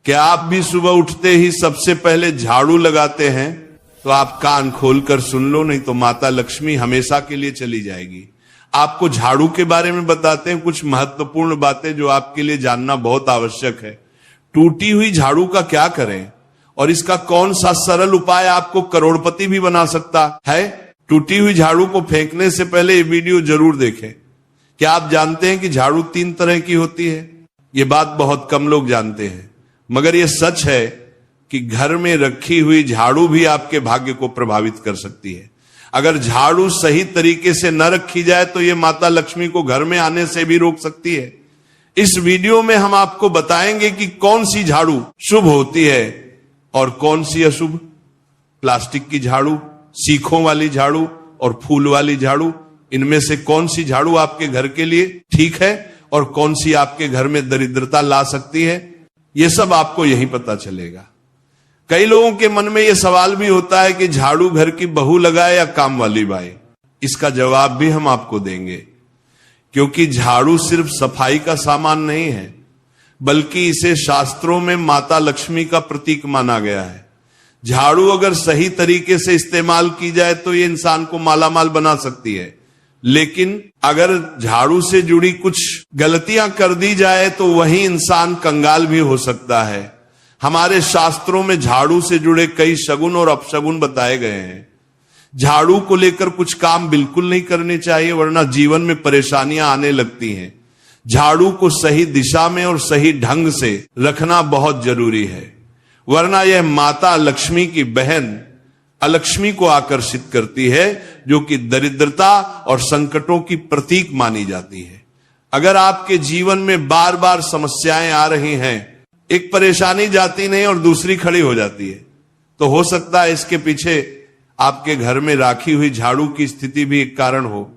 क्या आप भी सुबह उठते ही सबसे पहले झाड़ू लगाते हैं? तो आप कान खोलकर सुन लो, नहीं तो माता लक्ष्मी हमेशा के लिए चली जाएगी। आपको झाड़ू के बारे में बताते हैं कुछ महत्वपूर्ण बातें जो आपके लिए जानना बहुत आवश्यक है। टूटी हुई झाड़ू का क्या करें और इसका कौन सा सरल उपाय आपको करोड़पति भी बना सकता है। टूटी हुई झाड़ू को फेंकने से पहले ये वीडियो जरूर देखें। क्या आप जानते हैं कि झाड़ू 3 तरह की होती है? ये बात बहुत कम लोग जानते हैं, मगर यह सच है कि घर में रखी हुई झाड़ू भी आपके भाग्य को प्रभावित कर सकती है। अगर झाड़ू सही तरीके से न रखी जाए तो यह माता लक्ष्मी को घर में आने से भी रोक सकती है। इस वीडियो में हम आपको बताएंगे कि कौन सी झाड़ू शुभ होती है और कौन सी अशुभ। प्लास्टिक की झाड़ू, सीखों वाली झाड़ू और फूल वाली झाड़ू, इनमें से कौन सी झाड़ू आपके घर के लिए ठीक है और कौन सी आपके घर में दरिद्रता ला सकती है, यह सब आपको यहीं पता चलेगा। कई लोगों के मन में यह सवाल भी होता है कि झाड़ू घर की बहू लगाए या काम वाली बाई। इसका जवाब भी हम आपको देंगे, क्योंकि झाड़ू सिर्फ सफाई का सामान नहीं है, बल्कि इसे शास्त्रों में माता लक्ष्मी का प्रतीक माना गया है। झाड़ू अगर सही तरीके से इस्तेमाल की जाए तो ये इंसान को मालामाल बना सकती है, लेकिन अगर झाड़ू से जुड़ी कुछ गलतियां कर दी जाए तो वही इंसान कंगाल भी हो सकता है। हमारे शास्त्रों में झाड़ू से जुड़े कई शगुन और अपशगुन बताए गए हैं। झाड़ू को लेकर कुछ काम बिल्कुल नहीं करने चाहिए, वरना जीवन में परेशानियां आने लगती हैं। झाड़ू को सही दिशा में और सही ढंग से रखना बहुत जरूरी है, वरना यह माता लक्ष्मी की बहन अलक्ष्मी को आकर्षित करती है, जो कि दरिद्रता और संकटों की प्रतीक मानी जाती है। अगर आपके जीवन में बार बार समस्याएं आ रही हैं, एक परेशानी जाती नहीं और दूसरी खड़ी हो जाती है, तो हो सकता है इसके पीछे आपके घर में राखी हुई झाड़ू की स्थिति भी एक कारण हो।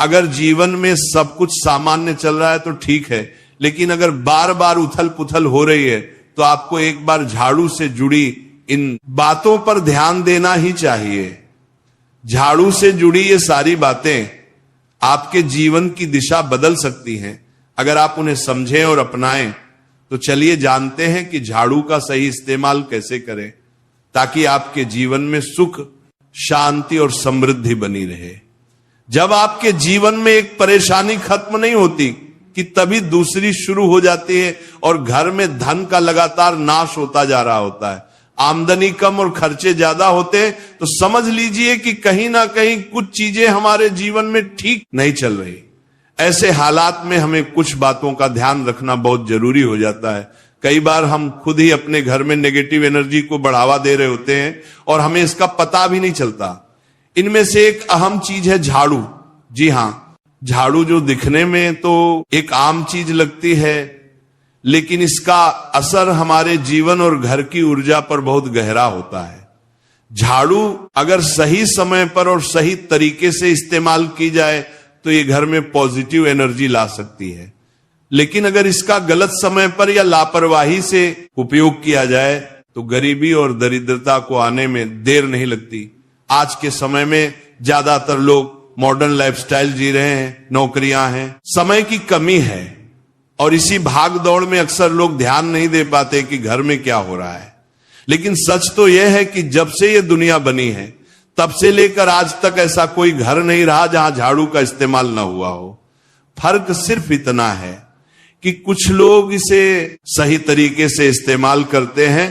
अगर जीवन में सब कुछ सामान्य चल रहा है तो ठीक है, लेकिन अगर बार बार उथल पुथल हो रही है तो आपको एक बार झाड़ू से जुड़ी इन बातों पर ध्यान देना ही चाहिए। झाड़ू से जुड़ी ये सारी बातें आपके जीवन की दिशा बदल सकती हैं अगर आप उन्हें समझें और अपनाएं। तो चलिए जानते हैं कि झाड़ू का सही इस्तेमाल कैसे करें, ताकि आपके जीवन में सुख, शांति और समृद्धि बनी रहे। जब आपके जीवन में एक परेशानी खत्म नहीं होती कि तभी दूसरी शुरू हो जाती है और घर में धन का लगातार नाश होता जा रहा होता है। आमदनी कम और खर्चे ज्यादा होते हैं तो समझ लीजिए कि कहीं ना कहीं कुछ चीजें हमारे जीवन में ठीक नहीं चल रही। ऐसे हालात में हमें कुछ बातों का ध्यान रखना बहुत जरूरी हो जाता है। कई बार हम खुद ही अपने घर में नेगेटिव एनर्जी को बढ़ावा दे रहे होते हैं और हमें इसका पता भी नहीं चलता। इनमें से एक अहम चीज है झाड़ू। जी हां, झाड़ू जो दिखने में तो एक आम चीज लगती है, लेकिन इसका असर हमारे जीवन और घर की ऊर्जा पर बहुत गहरा होता है। झाड़ू अगर सही समय पर और सही तरीके से इस्तेमाल की जाए तो ये घर में पॉजिटिव एनर्जी ला सकती है, लेकिन अगर इसका गलत समय पर या लापरवाही से उपयोग किया जाए तो गरीबी और दरिद्रता को आने में देर नहीं लगती। आज के समय में ज्यादातर लोग मॉडर्न लाइफस्टाइल जी रहे हैं, नौकरियां हैं, समय की कमी है और इसी भाग दौड़ में अक्सर लोग ध्यान नहीं दे पाते कि घर में क्या हो रहा है। लेकिन सच तो यह है कि जब से ये दुनिया बनी है तब से लेकर आज तक ऐसा कोई घर नहीं रहा जहां झाड़ू का इस्तेमाल न हुआ हो। फर्क सिर्फ इतना है कि कुछ लोग इसे सही तरीके से इस्तेमाल करते हैं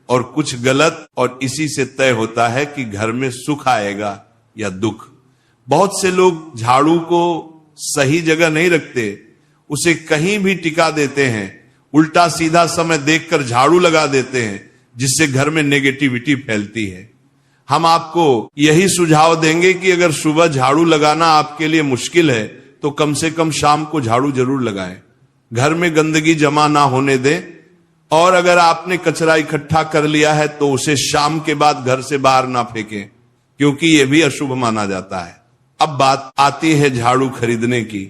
और कुछ गलत, और इसी से तय होता है कि घर में सुख आएगा या दुख। बहुत से लोग झाड़ू को सही जगह नहीं रखते, उसे कहीं भी टिका देते हैं, उल्टा सीधा समय देखकर झाड़ू लगा देते हैं, जिससे घर में नेगेटिविटी फैलती है। हम आपको यही सुझाव देंगे कि अगर सुबह झाड़ू लगाना आपके लिए मुश्किल है तो कम से कम शाम को झाड़ू जरूर लगाएं। घर में गंदगी जमा ना होने दें, और अगर आपने कचरा इकट्ठा कर लिया है तो उसे शाम के बाद घर से बाहर ना फेंकें, क्योंकि यह भी अशुभ माना जाता है। अब बात आती है झाड़ू खरीदने की।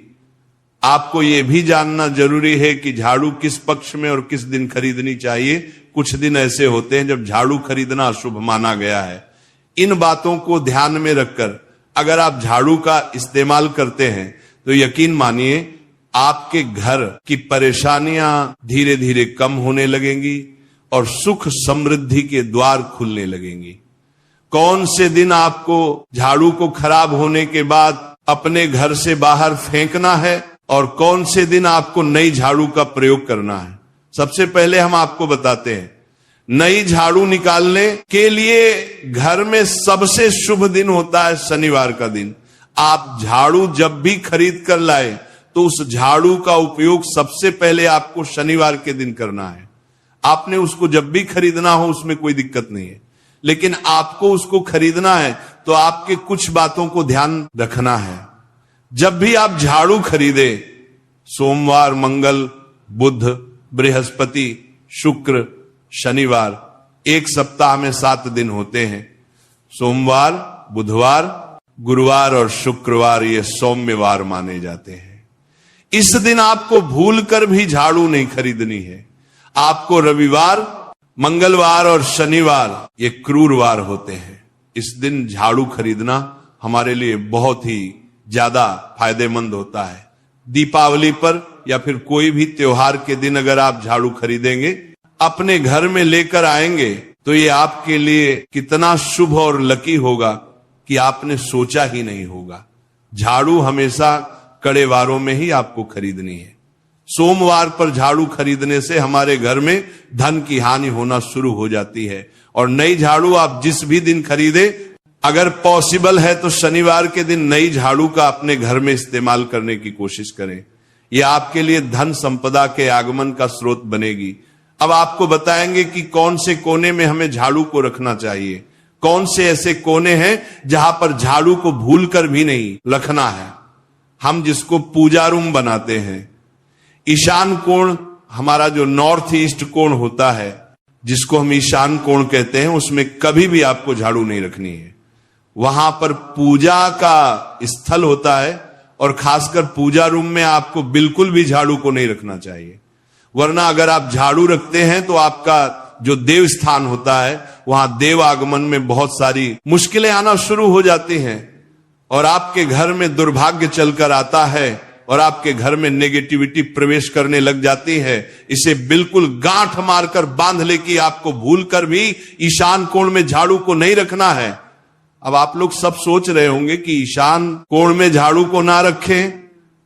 आपको यह भी जानना जरूरी है कि झाड़ू किस पक्ष में और किस दिन खरीदनी चाहिए। कुछ दिन ऐसे होते हैं जब झाड़ू खरीदना अशुभ माना गया है। इन बातों को ध्यान में रखकर अगर आप झाड़ू का इस्तेमाल करते हैं तो यकीन मानिए आपके घर की परेशानियां धीरे धीरे कम होने लगेंगी, और सुख समृद्धि के द्वार खुलने लगेंगी। कौन से दिन आपको झाड़ू को खराब होने के बाद अपने घर से बाहर फेंकना है और कौन से दिन आपको नई झाड़ू का प्रयोग करना है, सबसे पहले हम आपको बताते हैं। नई झाड़ू निकालने के लिए घर में सबसे शुभ दिन होता है शनिवार का दिन। आप झाड़ू जब भी खरीद कर लाए तो उस झाड़ू का उपयोग सबसे पहले आपको शनिवार के दिन करना है। आपने उसको जब भी खरीदना हो उसमें कोई दिक्कत नहीं है, लेकिन आपको उसको खरीदना है तो आपके कुछ बातों को ध्यान रखना है। जब भी आप झाड़ू खरीदे, सोमवार, मंगल, बुध, बृहस्पति, शुक्र, शनिवार, एक सप्ताह में 7 दिन होते हैं। सोमवार, बुधवार, गुरुवार और शुक्रवार ये सौम्यवार माने जाते हैं। इस दिन आपको भूलकर भी झाड़ू नहीं खरीदनी है। आपको रविवार, मंगलवार और शनिवार ये क्रूरवार होते हैं। इस दिन झाड़ू खरीदना हमारे लिए बहुत ही ज्यादा फायदेमंद होता है। दीपावली पर या फिर कोई भी त्योहार के दिन अगर आप झाड़ू खरीदेंगे, अपने घर में लेकर आएंगे तो ये आपके लिए कितना शुभ और लकी होगा कि आपने सोचा ही नहीं होगा। झाड़ू हमेशा कड़े वारों में ही आपको खरीदनी है। सोमवार पर झाड़ू खरीदने से हमारे घर में धन की हानि होना शुरू हो जाती है। और नई झाड़ू आप जिस भी दिन खरीदे, अगर पॉसिबल है तो शनिवार के दिन नई झाड़ू का अपने घर में इस्तेमाल करने की कोशिश करें। यह आपके लिए धन संपदा के आगमन का स्रोत बनेगी। अब आपको बताएंगे कि कौन से कोने में हमें झाड़ू को रखना चाहिए, कौन से ऐसे कोने हैं जहां पर झाड़ू को भूलकर भी नहीं रखना है। हम जिसको पूजा रूम बनाते हैं, ईशान कोण हमारा जो नॉर्थ ईस्ट कोण होता है, जिसको हम ईशान कोण कहते हैं, उसमें कभी भी आपको झाड़ू नहीं रखनी है। वहां पर पूजा का स्थल होता है और खासकर पूजा रूम में आपको बिल्कुल भी झाड़ू को नहीं रखना चाहिए। वरना अगर आप झाड़ू रखते हैं तो आपका जो देव स्थान होता है वहां देव आगमन में बहुत सारी मुश्किलें आना शुरू हो जाती हैं और आपके घर में दुर्भाग्य चलकर आता है और आपके घर में नेगेटिविटी प्रवेश करने लग जाती है। इसे बिल्कुल गांठ मारकर बांध ले कि आपको भूलकर भी ईशान कोण में झाड़ू को नहीं रखना है। अब आप लोग सब सोच रहे होंगे कि ईशान कोण में झाड़ू को ना रखें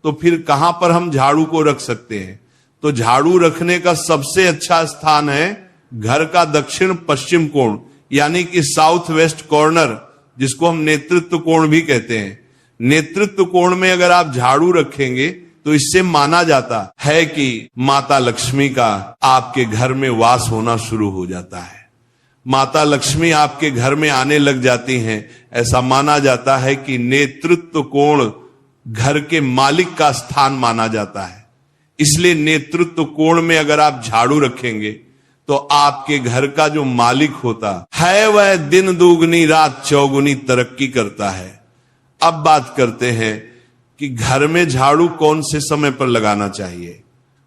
तो फिर कहां पर हम झाड़ू को रख सकते हैं। तो झाड़ू रखने का सबसे अच्छा स्थान है घर का दक्षिण पश्चिम कोण, यानी कि साउथ वेस्ट कॉर्नर, जिसको हम नेतृत्व कोण भी कहते हैं। नेतृत्व कोण में अगर आप झाड़ू रखेंगे तो इससे माना जाता है कि माता लक्ष्मी का आपके घर में वास होना शुरू हो जाता है। माता लक्ष्मी आपके घर में आने लग जाती हैं। ऐसा माना जाता है कि नेतृत्व कोण घर के मालिक का स्थान माना जाता है। इसलिए नेतृत्व कोण में अगर आप झाड़ू रखेंगे तो आपके घर का जो मालिक होता है वह दिन दुगनी रात चौगुनी तरक्की करता है। अब बात करते हैं कि घर में झाड़ू कौन से समय पर लगाना चाहिए।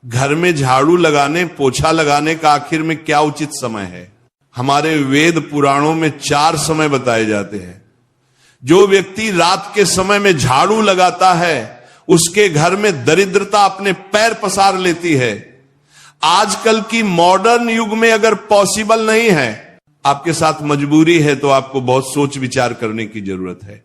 घर में झाड़ू लगाने, पोछा लगाने का आखिर में क्या उचित समय है। हमारे वेद पुराणों में 4 समय बताए जाते हैं। जो व्यक्ति रात के समय में झाड़ू लगाता है उसके घर में दरिद्रता अपने पैर पसार लेती है। आजकल की मॉडर्न युग में अगर पॉसिबल नहीं है, आपके साथ मजबूरी है, तो आपको बहुत सोच विचार करने की जरूरत है।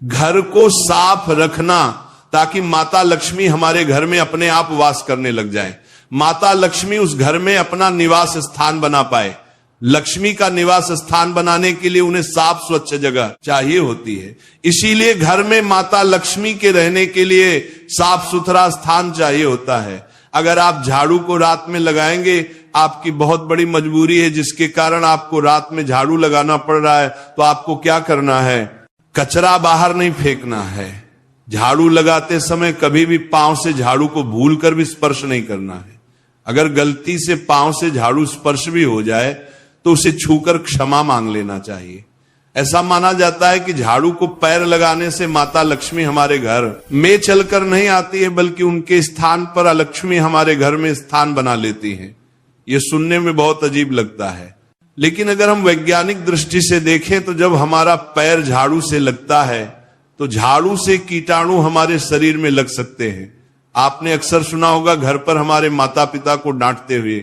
घर को साफ रखना ताकि माता लक्ष्मी हमारे घर में अपने आप वास करने लग जाए। माता लक्ष्मी उस घर में अपना निवास स्थान बना पाए। लक्ष्मी का निवास स्थान बनाने के लिए उन्हें साफ स्वच्छ जगह चाहिए होती है। इसीलिए घर में माता लक्ष्मी के रहने के लिए साफ सुथरा स्थान चाहिए होता है। अगर आप झाड़ू को रात में लगाएंगे, आपकी बहुत बड़ी मजबूरी है जिसके कारण आपको रात में झाड़ू लगाना पड़ रहा है, तो आपको क्या करना है, कचरा बाहर नहीं फेंकना है। झाड़ू लगाते समय कभी भी पांव से झाड़ू को भूलकर भी स्पर्श नहीं करना है। अगर गलती से पांव से झाड़ू स्पर्श भी हो जाए तो उसे छूकर क्षमा मांग लेना चाहिए। ऐसा माना जाता है कि झाड़ू को पैर लगाने से माता लक्ष्मी हमारे घर में चलकर नहीं आती है, बल्कि उनके स्थान पर लक्ष्मी हमारे घर में स्थान बना लेती हैं। यह सुनने में बहुत अजीब लगता है, लेकिन अगर हम वैज्ञानिक दृष्टि से देखें तो जब हमारा पैर झाड़ू से लगता है तो झाड़ू से कीटाणु हमारे शरीर में लग सकते हैं। आपने अक्सर सुना होगा घर पर हमारे माता पिता को डांटते हुए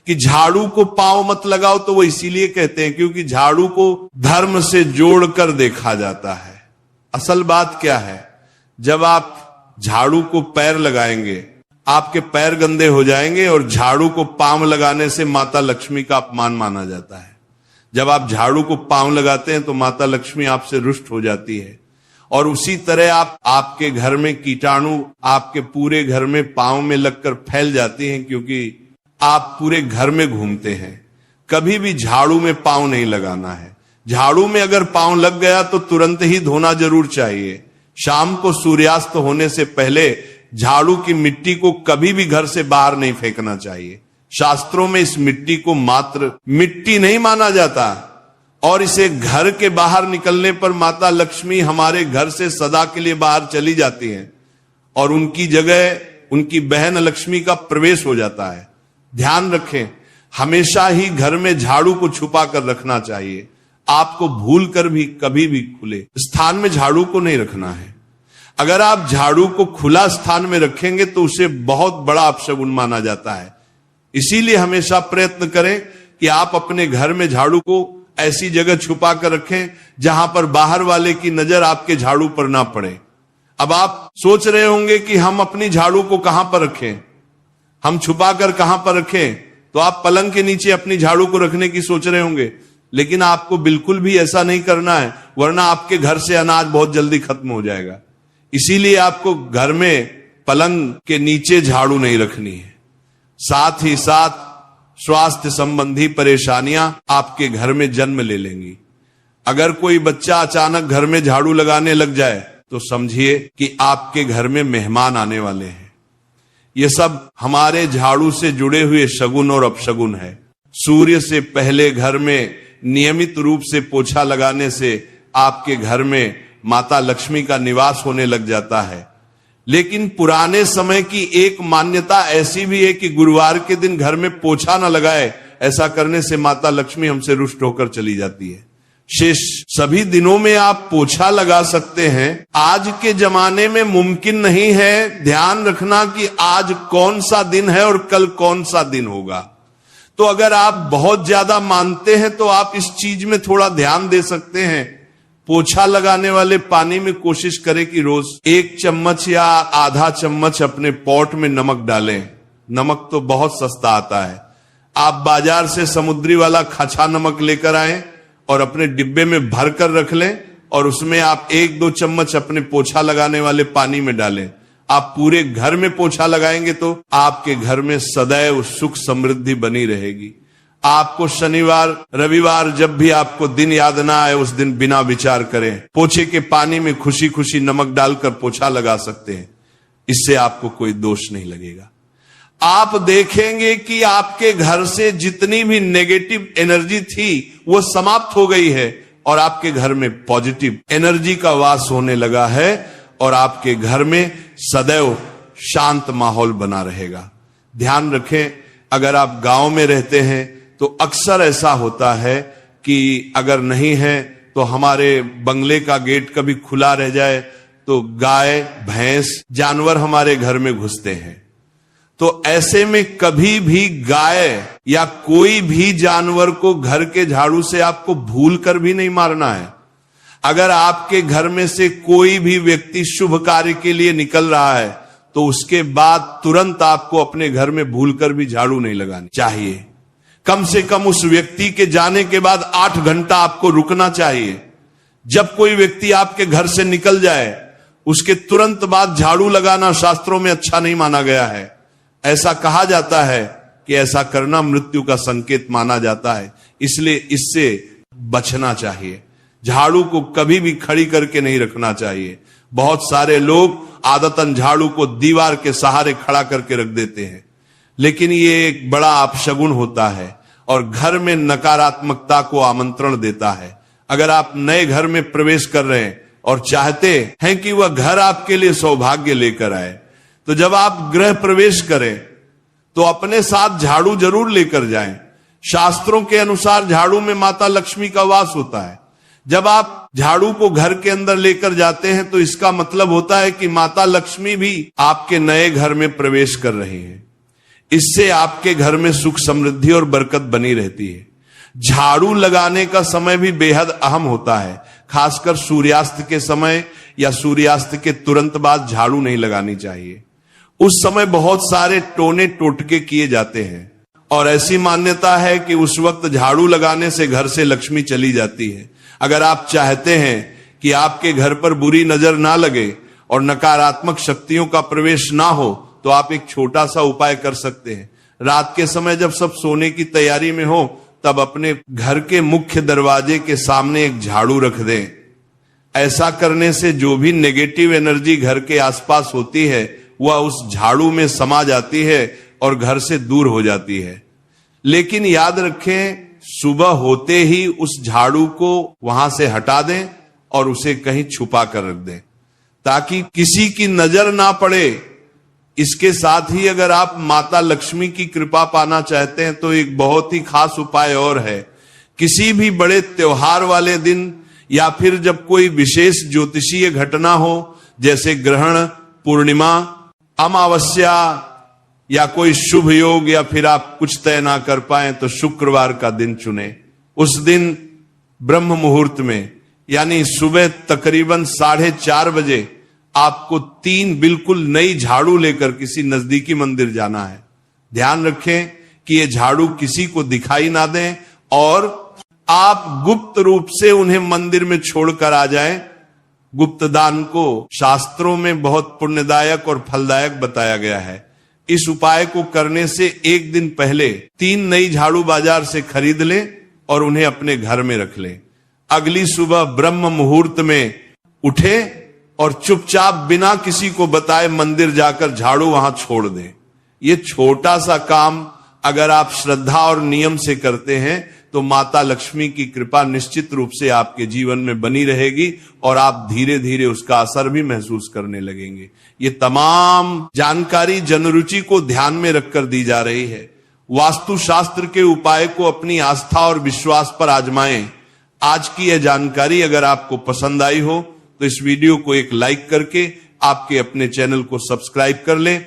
कि झाड़ू को पांव मत लगाओ, तो वो इसीलिए कहते हैं क्योंकि झाड़ू को धर्म से जोड़कर देखा जाता है। असल बात क्या है, जब आप झाड़ू को पैर लगाएंगे, आपके पैर गंदे हो जाएंगे, और झाड़ू को पांव लगाने से माता लक्ष्मी का अपमान माना जाता है। जब आप झाड़ू को पांव लगाते हैं तो माता लक्ष्मी आपसे रुष्ट हो जाती है। और उसी तरह आपके घर में कीटाणु आपके पूरे घर में पांव में लगकर फैल जाती हैं, क्योंकि आप पूरे घर में घूमते हैं। कभी भी झाड़ू में पांव नहीं लगाना है। झाड़ू में अगर पांव लग गया तो तुरंत ही धोना जरूर चाहिए। शाम को सूर्यास्त होने से पहले झाड़ू की मिट्टी को कभी भी घर से बाहर नहीं फेंकना चाहिए। शास्त्रों में इस मिट्टी को मात्र मिट्टी नहीं माना जाता, और इसे घर के बाहर निकलने पर माता लक्ष्मी हमारे घर से सदा के लिए बाहर चली जाती हैं, और उनकी जगह उनकी बहन लक्ष्मी का प्रवेश हो जाता है। ध्यान रखें, हमेशा ही घर में झाड़ू को छुपा कर रखना चाहिए। आपको भूल कर भी कभी भी खुले स्थान में झाड़ू को नहीं रखना है। अगर आप झाड़ू को खुला स्थान में रखेंगे तो उसे बहुत बड़ा अपशगुन माना जाता है। इसीलिए हमेशा प्रयत्न करें कि आप अपने घर में झाड़ू को ऐसी जगह छुपा कर रखें जहां पर बाहर वाले की नजर आपके झाड़ू पर ना पड़े। अब आप सोच रहे होंगे कि हम अपनी झाड़ू को कहां पर रखें, हम छुपा कर कहां पर रखें, तो आप पलंग के नीचे अपनी झाड़ू को रखने की सोच रहे होंगे, लेकिन आपको बिल्कुल भी ऐसा नहीं करना है, वरना आपके घर से अनाज बहुत जल्दी खत्म हो जाएगा। इसीलिए आपको घर में पलंग के नीचे झाड़ू नहीं रखनी है। साथ ही साथ स्वास्थ्य संबंधी परेशानियां आपके घर में जन्म ले लेंगी। अगर कोई बच्चा अचानक घर में झाड़ू लगाने लग जाए तो समझिए कि आपके घर में मेहमान आने वाले हैं। ये सब हमारे झाड़ू से जुड़े हुए शगुन और अपशगुन है। सूर्य से पहले घर में नियमित रूप से पोछा लगाने से आपके घर में माता लक्ष्मी का निवास होने लग जाता है। लेकिन पुराने समय की एक मान्यता ऐसी भी है कि गुरुवार के दिन घर में पोछा न लगाए, ऐसा करने से माता लक्ष्मी हमसे रुष्ट होकर चली जाती है। शेष सभी दिनों में आप पोछा लगा सकते हैं। आज के जमाने में मुमकिन नहीं है। ध्यान रखना कि आज कौन सा दिन है और कल कौन सा दिन होगा। तो अगर आप बहुत ज्यादा मानते हैं तो आप इस चीज में थोड़ा ध्यान दे सकते हैं। पोछा लगाने वाले पानी में कोशिश करें कि रोज 1 चम्मच या आधा चम्मच अपने पॉट में नमक डालें। नमक तो बहुत सस्ता आता है। आप बाजार से समुद्री वाला खच्छा नमक लेकर आए और अपने डिब्बे में भर कर रख लें, और उसमें आप 1-2 चम्मच अपने पोछा लगाने वाले पानी में डालें। आप पूरे घर में पोछा लगाएंगे तो आपके घर में सदैव सुख समृद्धि बनी रहेगी। आपको शनिवार रविवार जब भी आपको दिन याद ना आए, उस दिन बिना विचार करें पोछे के पानी में खुशी खुशी नमक डालकर पोछा लगा सकते हैं। इससे आपको कोई दोष नहीं लगेगा। आप देखेंगे कि आपके घर से जितनी भी नेगेटिव एनर्जी थी वो समाप्त हो गई है, और आपके घर में पॉजिटिव एनर्जी का वास होने लगा है, और आपके घर में सदैव शांत माहौल बना रहेगा। ध्यान रखें, अगर आप गांव में रहते हैं तो अक्सर ऐसा होता है कि अगर नहीं है तो हमारे बंगले का गेट कभी खुला रह जाए तो गाय भैंस जानवर हमारे घर में घुसते हैं। तो ऐसे में कभी भी गाय या कोई भी जानवर को घर के झाड़ू से आपको भूल कर भी नहीं मारना है। अगर आपके घर में से कोई भी व्यक्ति शुभ कार्य के लिए निकल रहा है तो उसके बाद तुरंत आपको अपने घर में भूलकर भी झाड़ू नहीं लगानी चाहिए। कम से कम उस व्यक्ति के जाने के बाद 8 घंटा आपको रुकना चाहिए। जब कोई व्यक्ति आपके घर से निकल जाए उसके तुरंत बाद झाड़ू लगाना शास्त्रों में अच्छा नहीं माना गया है। ऐसा कहा जाता है कि ऐसा करना मृत्यु का संकेत माना जाता है, इसलिए इससे बचना चाहिए। झाड़ू को कभी भी खड़ी करके नहीं रखना चाहिए। बहुत सारे लोग आदतन झाड़ू को दीवार के सहारे खड़ा करके रख देते हैं, लेकिन ये एक बड़ा अपशगुन होता है और घर में नकारात्मकता को आमंत्रण देता है। अगर आप नए घर में प्रवेश कर रहे हैं और चाहते हैं कि वह घर आपके लिए सौभाग्य लेकर आए, तो जब आप गृह प्रवेश करें तो अपने साथ झाड़ू जरूर लेकर जाएं। शास्त्रों के अनुसार झाड़ू में माता लक्ष्मी का वास होता है। जब आप झाड़ू को घर के अंदर लेकर जाते हैं तो इसका मतलब होता है कि माता लक्ष्मी भी आपके नए घर में प्रवेश कर रही हैं। इससे आपके घर में सुख समृद्धि और बरकत बनी रहती है। झाड़ू लगाने का समय भी बेहद अहम होता है, खासकर सूर्यास्त के समय या सूर्यास्त के तुरंत बाद झाड़ू नहीं लगानी चाहिए। उस समय बहुत सारे टोने टोटके किए जाते हैं और ऐसी मान्यता है कि उस वक्त झाड़ू लगाने से घर से लक्ष्मी चली जाती है। अगर आप चाहते हैं कि आपके घर पर बुरी नजर ना लगे और नकारात्मक शक्तियों का प्रवेश ना हो, तो आप एक छोटा सा उपाय कर सकते हैं। रात के समय जब सब सोने की तैयारी में हो, तब अपने घर के मुख्य दरवाजे के सामने एक झाड़ू रख दें। ऐसा करने से जो भी नेगेटिव एनर्जी घर के आसपास होती है वह उस झाड़ू में समा जाती है और घर से दूर हो जाती है। लेकिन याद रखें, सुबह होते ही उस झाड़ू को वहां से हटा दें और उसे कहीं छुपा कर रख दें ताकि किसी की नजर ना पड़े। इसके साथ ही अगर आप माता लक्ष्मी की कृपा पाना चाहते हैं तो एक बहुत ही खास उपाय और है। किसी भी बड़े त्योहार वाले दिन या फिर जब कोई विशेष ज्योतिषीय घटना हो, जैसे ग्रहण, पूर्णिमा, अमावस्या या कोई शुभ योग, या फिर आप कुछ तय ना कर पाए तो शुक्रवार का दिन चुने। उस दिन ब्रह्म मुहूर्त में यानी सुबह तकरीबन 4:30 बजे आपको 3 बिल्कुल नई झाड़ू लेकर किसी नजदीकी मंदिर जाना है। ध्यान रखें कि ये झाड़ू किसी को दिखाई ना दें और आप गुप्त रूप से उन्हें मंदिर में छोड़कर आ जाएं। गुप्त दान को शास्त्रों में बहुत पुण्यदायक और फलदायक बताया गया है। इस उपाय को करने से एक दिन पहले 3 नई झाड़ू बाजार से खरीद लें और उन्हें अपने घर में रख लें। अगली सुबह ब्रह्म मुहूर्त में उठे और चुपचाप बिना किसी को बताए मंदिर जाकर झाड़ू वहां छोड़ दें। ये छोटा सा काम अगर आप श्रद्धा और नियम से करते हैं तो माता लक्ष्मी की कृपा निश्चित रूप से आपके जीवन में बनी रहेगी और आप धीरे धीरे उसका असर भी महसूस करने लगेंगे। ये तमाम जानकारी जनरुचि को ध्यान में रखकर दी जा रही है। वास्तु शास्त्र के उपाय को अपनी आस्था और विश्वास पर आजमाएं। आज की यह जानकारी अगर आपको पसंद आई हो तो इस वीडियो को एक लाइक करके आपके अपने चैनल को सब्सक्राइब कर लें